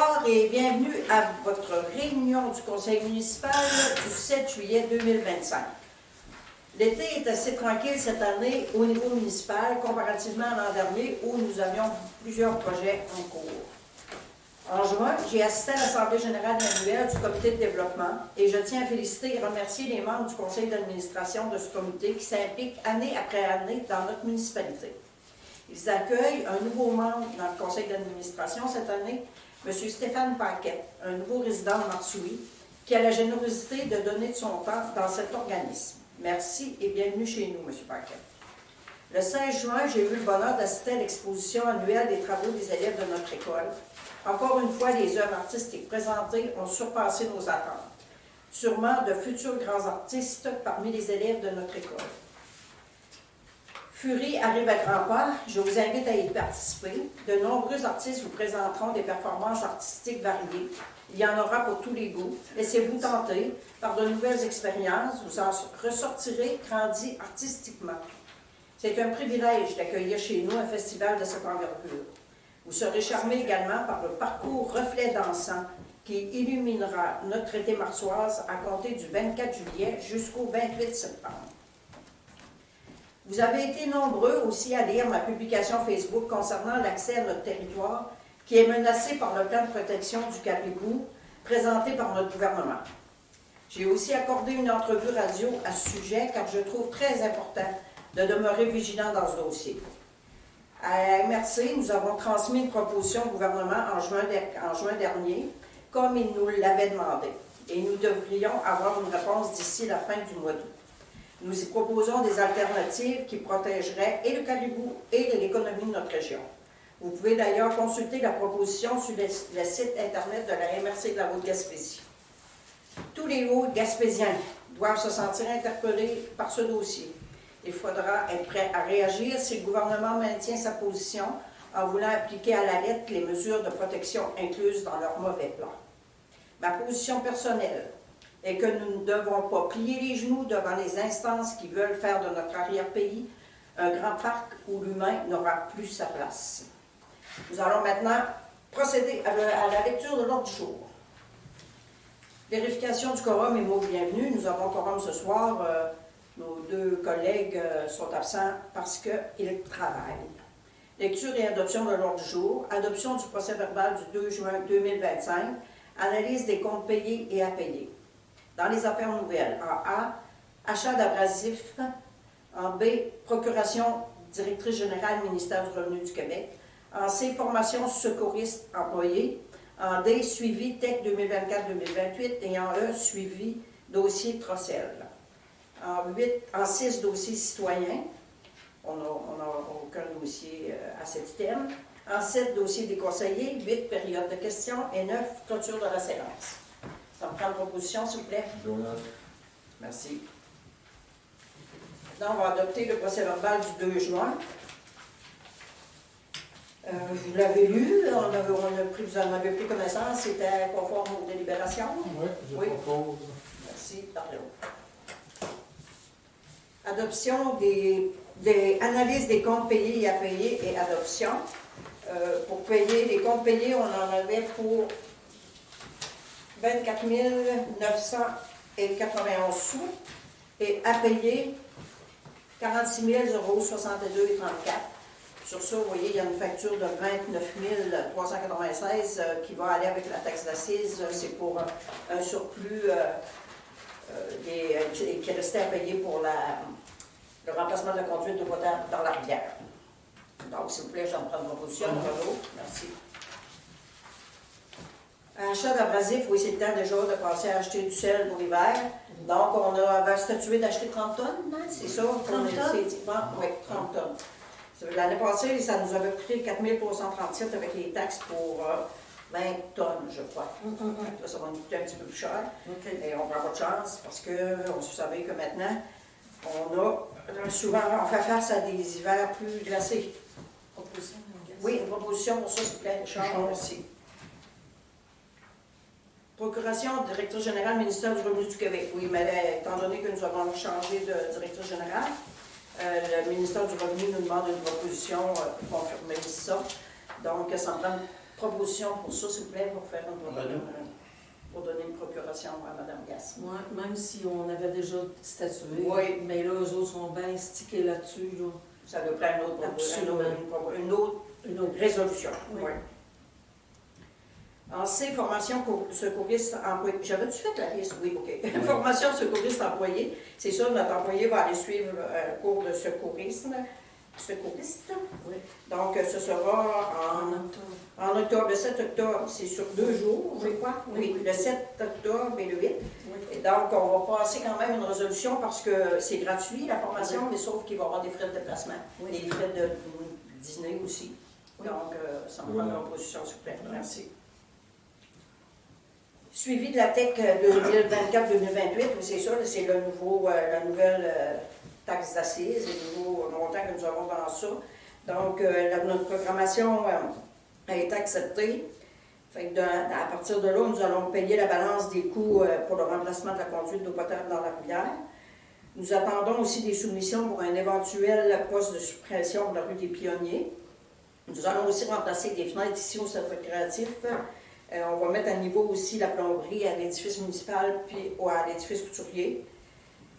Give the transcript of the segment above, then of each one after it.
Bonsoir et bienvenue à votre réunion du Conseil municipal du 7 juillet 2025. L'été est assez tranquille cette année au niveau municipal comparativement à l'an dernier où nous avions plusieurs projets en cours. En juin, j'ai assisté à l'Assemblée générale annuelle du comité de développement et je tiens à féliciter et remercier les membres du conseil d'administration de ce comité qui s'impliquent année après année dans notre municipalité. Ils accueillent un nouveau membre dans le conseil d'administration cette année, M. Stéphane Paquette, un nouveau résident de Marsouilles, qui a la générosité de donner de son temps dans cet organisme. Merci et bienvenue chez nous, M. Paquette. Le 16 juin, j'ai eu le bonheur d'assister à l'exposition annuelle des travaux des élèves de notre école. Encore une fois, les œuvres artistiques présentées ont surpassé nos attentes. Sûrement de futurs grands artistes parmi les élèves de notre école. Fury arrive à grands pas, je vous invite à y participer. De nombreux artistes vous présenteront des performances artistiques variées. Il y en aura pour tous les goûts. Laissez-vous tenter par de nouvelles expériences, vous en ressortirez grandi artistiquement. C'est un privilège d'accueillir chez nous un festival de cette envergure. Vous serez charmés également par le parcours Reflet dansant qui illuminera notre été marsoise à compter du 24 juillet jusqu'au 28 septembre. Vous avez été nombreux aussi à lire ma publication Facebook concernant l'accès à notre territoire qui est menacé par le plan de protection du caribou présenté par notre gouvernement. J'ai aussi accordé une entrevue radio à ce sujet car je trouve très important de demeurer vigilant dans ce dossier. À MRC, nous avons transmis une proposition au gouvernement en juin dernier, comme il nous l'avait demandé, et nous devrions avoir une réponse d'ici la fin du mois d'août. Nous y proposons des alternatives qui protégeraient et le caribou et l'économie de notre région. Vous pouvez d'ailleurs consulter la proposition sur le site Internet de la MRC de la Haute-Gaspésie. Tous les Hauts-Gaspésiens doivent se sentir interpellés par ce dossier. Il faudra être prêt à réagir si le gouvernement maintient sa position en voulant appliquer à la lettre les mesures de protection incluses dans leur mauvais plan. Ma position personnelle est que nous ne devons pas plier les genoux devant les instances qui veulent faire de notre arrière-pays un grand parc où l'humain n'aura plus sa place. Nous allons maintenant procéder à la lecture de l'ordre du jour. Vérification du quorum et mot bienvenue. Nous avons quorum ce soir. Nos deux collègues sont absents parce qu'ils travaillent. Lecture et adoption de l'ordre du jour. Adoption du procès-verbal du 2 juin 2025. Analyse des comptes payés et à payer. Dans les affaires nouvelles, en A, achat d'abrasifs. En B, procuration directrice générale ministère du Revenu du Québec. En C, formation secouriste employé. En D, suivi TEC 2024-2028. Et en E, suivi dossier Trossel. En 6, dossiers citoyens. On n'a aucun dossier à cet item. En 7, dossier des conseillers. 8, période de questions. Et 9, clôture de la séance. Ça me prend une proposition, s'il vous plaît. Merci. Maintenant, on va adopter le procès-verbal du 2 juin. Vous l'avez lu, vous en avez pris connaissance, c'était conforme aux délibérations? Oui, je propose. Merci, pardon. Adoption des analyses des comptes payés et à payer et adoption. Pour payer, les comptes payés, on en avait pour 24 991 sous et à payer 46 062,34. Sur ça, vous voyez, il y a une facture de 29 396 qui va aller avec la taxe d'assises. C'est pour un surplus qui restait à payer pour le remplacement de la conduite de potable dans la rivière. Donc, s'il vous plaît, j'en prends une proposition. Merci. Achat d'abrasifs, oui, c'est le temps déjà de passer à acheter du sel pour l'hiver. Donc, on avait statué d'acheter 30 tonnes, c'est ça? 30 tonnes? Oui, 30 tonnes. L'année passée, ça nous avait coûté 4 337 avec les taxes pour 20 tonnes, je crois. Là, ça va nous coûter un petit peu plus cher. Et on prend pas de chance parce que vous savez que maintenant, on fait face à des hivers plus glacés. Oui, une proposition pour ça, s'il vous plaît, Richard, aussi. Procuration directrice générale, ministère du Revenu du Québec. Oui, mais étant donné que nous avons changé de directrice générale, le ministère du Revenu nous demande une proposition pour confirmer ça. Donc, ça me prend une proposition pour ça, s'il vous plaît, pour donner une procuration à Mme Gass. Ouais, même si on avait déjà statué, Oui. mais là, eux autres sont bien stickés là-dessus. Là. Ça nous prend une autre résolution. Oui. Oui. En C, formation secouriste employé. J'avais-tu fait la liste? Oui, OK. Formation secouriste employé. C'est ça, notre employé va aller suivre un cours de secourisme. Secouriste. Oui. Donc, ce sera en octobre. Le 7 octobre, c'est sur 2 jours, je crois. Oui, le 7 octobre et le 8. Oui. Et donc, on va passer quand même une résolution parce que c'est gratuit, la formation, mais sauf qu'il va y avoir des frais de déplacement, des frais de dîner aussi. Oui. Donc, ça me prend une position, s'il vous plaît. Merci. Suivi de la TEC 2024-2028, c'est ça, c'est la nouvelle taxe d'assises, les nouveaux montants que nous avons dans ça. Donc, notre programmation a été acceptée. Fait que à partir de là, nous allons payer la balance des coûts pour le remplacement de la conduite d'eau potable dans la rivière. Nous attendons aussi des soumissions pour un éventuel poste de suppression de la rue des Pionniers. Nous allons aussi remplacer des fenêtres ici au centre récréatif. On va mettre à niveau aussi la plomberie à l'édifice municipal puis à l'édifice couturier.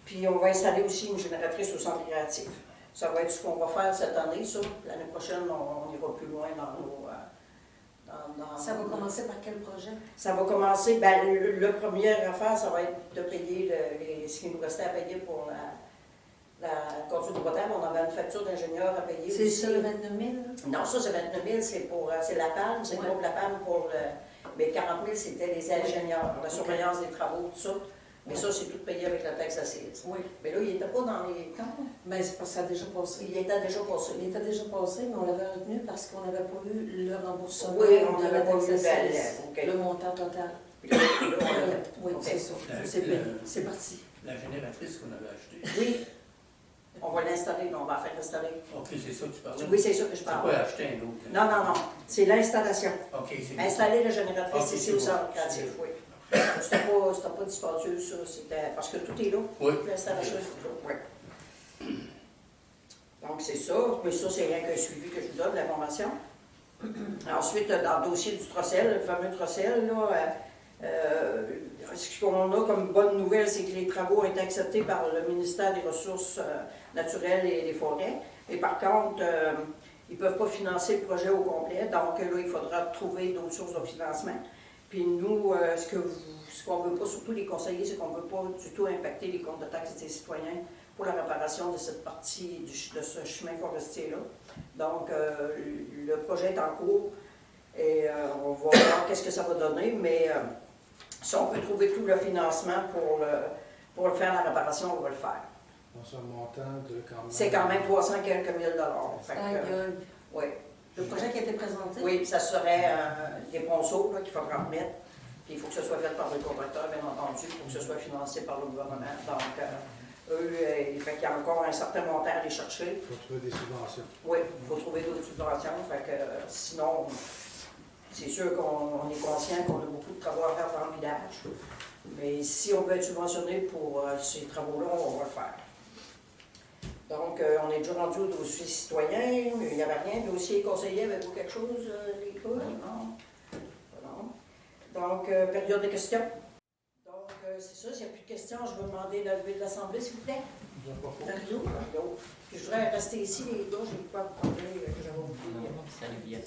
Puis on va installer aussi une génératrice au centre récréatif. Ça va être ce qu'on va faire cette année, ça. L'année prochaine, on ira plus loin dans nos... Ça va commencer par quel projet? Ça va commencer, bien, le premier affaire, ça va être de payer ce qui nous restait à payer pour la conduite potable. On avait une facture d'ingénieur à payer. C'est ça, le 29 000? Non, ça, c'est 29 000, c'est la palme, c'est le groupe La Palme pour le... Mais 40 000, c'était les ingénieurs, la surveillance des travaux, tout ça. Mais ça, c'est tout payé avec la taxe assise. Oui. Mais là, il n'était pas dans les camps. Bien, c'est parce que ça a déjà passé. Il était déjà passé. Il était déjà passé, mais on l'avait retenu parce qu'on n'avait pas eu le remboursement Oui, on de n'avait la pas taxe eu assise, okay. le montant total. Puis là, on l'a fait. Oui, Okay. c'est ça. C'est parti. La génératrice qu'on avait achetée. Oui. On va l'installer, on va la faire installer. OK, c'est ça que tu parlais? Oui, c'est ça que je Tu parle. pas acheter un autre? Non, non, non. C'est l'installation. OK, c'est Installer la génératrice Okay, ici c'est au bon. centre créatif, oui. C'était pas dispendieux, ça. C'était parce que tout est là. Oui. L'installation est tout là. Oui. Donc, c'est ça. Mais ça, c'est rien qu'un suivi que je vous donne, l'information. Ensuite, dans le dossier du Trocel, le fameux Trocel, là, ce qu'on a comme bonne nouvelle, c'est que les travaux ont été acceptés par le ministère des Ressources naturelles et des Forêts. Et par contre, ils ne peuvent pas financer le projet au complet. Donc là, il faudra trouver d'autres sources de financement. Puis nous, ce qu'on ne veut pas, surtout les conseillers, c'est qu'on ne veut pas du tout impacter les comptes de taxes des citoyens pour la réparation de cette partie de ce chemin forestier-là. Donc, le projet est en cours et on va voir qu'est-ce que ça va donner, mais si on peut trouver tout le financement pour le faire la réparation, on va le faire. Dans un montant de quand même... C'est quand même 300 quelques mille dollars. Oui. Le projet qui a été présenté? Oui, ça serait des ponceaux qu'il faut remettre. Puis il faut que ce soit fait par le contracteur, bien entendu, pour que ce soit financé par le gouvernement. Donc, il fait qu'il y a encore un certain montant à aller chercher. Il faut trouver des subventions. Oui, il faut trouver d'autres subventions. Fait que, sinon, c'est sûr qu'on est conscient qu'on a beaucoup de travaux à faire dans le village. Mais si on peut être subventionné pour ces travaux-là, on va le faire. Donc, on est déjà rendu au dossier citoyen, il n'y avait rien. Dossier conseiller, avez-vous quelque chose, les gars? Non. Donc, période de questions. Donc, c'est ça, s'il n'y a plus de questions, je vais demander la levée de l'Assemblée, s'il vous plaît. Mario. Puis je voudrais rester ici, les gars, j'ai pas à vous parler, que j'avais oublié.